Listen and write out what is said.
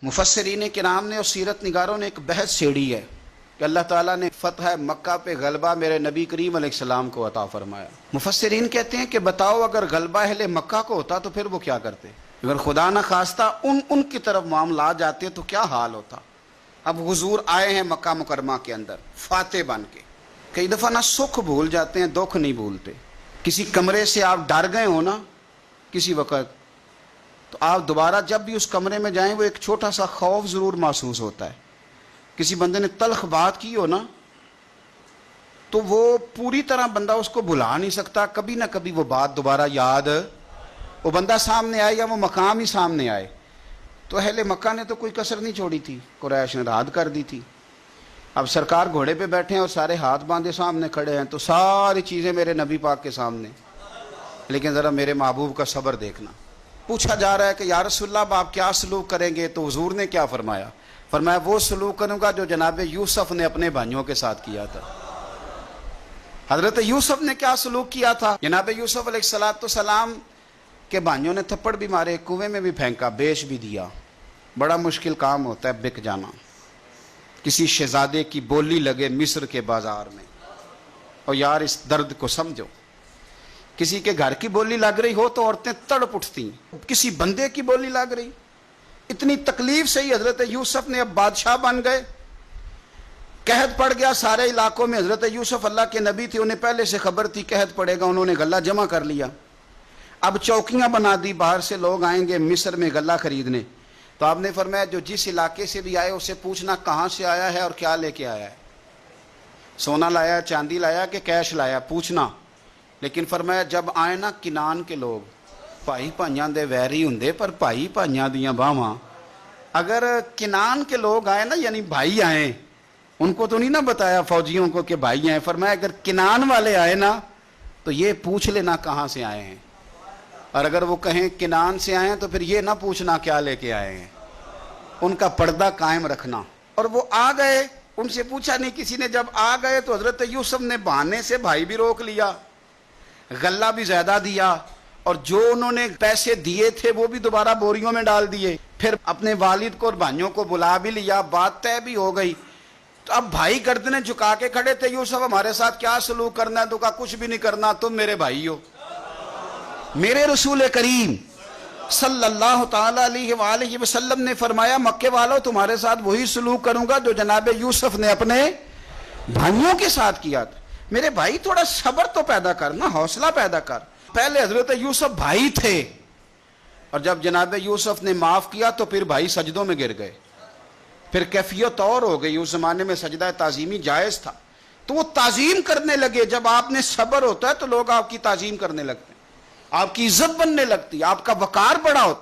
مفسرین کرام نے اور سیرت نگاروں نے ایک بحث چھیڑی ہے کہ اللہ تعالیٰ نے فتح مکہ پہ غلبہ میرے نبی کریم علیہ السلام کو عطا فرمایا۔ مفسرین کہتے ہیں کہ بتاؤ اگر غلبہ اہل مکہ کو ہوتا تو پھر وہ کیا کرتے؟ اگر خدا نہ خواستہ ان کی طرف معاملات جاتے تو کیا حال ہوتا؟ اب حضور آئے ہیں مکہ مکرمہ کے اندر فاتح بن کے۔ کئی دفعہ نہ سکھ بھول جاتے ہیں، دکھ نہیں بھولتے۔ کسی کمرے سے آپ ڈر گئے ہو نا کسی وقت، تو آپ دوبارہ جب بھی اس کمرے میں جائیں وہ ایک چھوٹا سا خوف ضرور محسوس ہوتا ہے۔ کسی بندے نے تلخ بات کی ہو نا تو وہ پوری طرح بندہ اس کو بھلا نہیں سکتا، کبھی نہ کبھی وہ بات دوبارہ یاد، وہ بندہ سامنے آئے یا وہ مقام ہی سامنے آئے۔ تو اہل مکہ نے تو کوئی کسر نہیں چھوڑی تھی، قریش نے رعد کر دی تھی۔ اب سرکار گھوڑے پہ بیٹھے ہیں اور سارے ہاتھ باندھے سامنے کھڑے ہیں، تو ساری چیزیں میرے نبی پاک کے سامنے، لیکن ذرا میرے محبوب کا صبر دیکھنا۔ پوچھا جا رہا ہے کہ یا رسول اللہ آپ کیا سلوک کریں گے؟ تو حضور نے کیا فرمایا؟ فرمایا وہ سلوک کروں گا جو جناب یوسف نے اپنے بھائیوں کے ساتھ کیا تھا۔ حضرت یوسف نے کیا سلوک کیا تھا؟ جناب یوسف علیہ السلام کے بھائیوں نے تھپڑ بھی مارے، کنویں میں بھی پھینکا، بیچ بھی دیا۔ بڑا مشکل کام ہوتا ہے بک جانا۔ کسی شہزادے کی بولی لگے مصر کے بازار میں، اور یار اس درد کو سمجھو، کسی کے گھر کی بولی لگ رہی ہو تو عورتیں تڑپ اٹھتی، کسی بندے کی بولی لگ رہی، اتنی تکلیف سے ہی حضرت یوسف نے اب بادشاہ بن گئے۔ قحط پڑ گیا سارے علاقوں میں۔ حضرت یوسف اللہ کے نبی تھے، انہیں پہلے سے خبر تھی قحط پڑے گا، انہوں نے غلہ جمع کر لیا۔ اب چوکیاں بنا دی، باہر سے لوگ آئیں گے مصر میں غلہ خریدنے، تو آپ نے فرمایا جو جس علاقے سے بھی آئے اسے پوچھنا کہاں سے آیا ہے اور کیا لے کے آیا ہے، سونا لایا، چاندی لایا کہ کیش لایا، پوچھنا۔ لیکن فرمایا جب آئے نا کنان کے لوگ، بھائی بھائیاں دے ویری ہوندے پر بھائی بھائیاں دیاں باواں، اگر کنان کے لوگ آئے نا یعنی بھائی آئے، ان کو تو نہیں نا بتایا فوجیوں کو کہ بھائی آئے، فرمایا اگر کنان والے آئے نا تو یہ پوچھ لینا کہاں سے آئے ہیں، اور اگر وہ کہیں کنان سے آئے ہیں تو پھر یہ نہ پوچھنا کیا لے کے آئے ہیں، ان کا پردہ قائم رکھنا۔ اور وہ آ گئے، ان سے پوچھا نہیں کسی نے۔ جب آ گئے تو حضرت یوسف نے بہانے سے بھائی بھی روک لیا، غلہ بھی زیادہ دیا، اور جو انہوں نے پیسے دیے تھے وہ بھی دوبارہ بوریوں میں ڈال دیے۔ پھر اپنے والد کو اور بھائیوں کو بلا بھی لیا، بات طے بھی ہو گئی۔ تو اب بھائی گردنیں جھکا کے کھڑے تھے، یوسف ہمارے ساتھ کیا سلوک کرنا ہے؟ تو کہا کچھ بھی نہیں کرنا، تم میرے بھائی ہو۔ میرے رسول کریم صلی اللہ تعالی علیہ وآلہ وسلم نے فرمایا مکے والوں تمہارے ساتھ وہی سلوک کروں گا جو جناب یوسف نے اپنے بھائیوں کے ساتھ کیا تھا۔ میرے بھائی تھوڑا صبر تو پیدا کرنا، حوصلہ پیدا کر۔ پہلے حضرت یوسف بھائی تھے، اور جب جناب یوسف نے معاف کیا تو پھر بھائی سجدوں میں گر گئے، پھر کیفیت اور ہو گئی۔ اس زمانے میں سجدہ تعظیمی جائز تھا، تو وہ تعظیم کرنے لگے۔ جب آپ نے صبر ہوتا ہے تو لوگ آپ کی تعظیم کرنے لگتے ہیں، آپ کی عزت بننے لگتی ہے، آپ کا وقار بڑا ہوتا ہے۔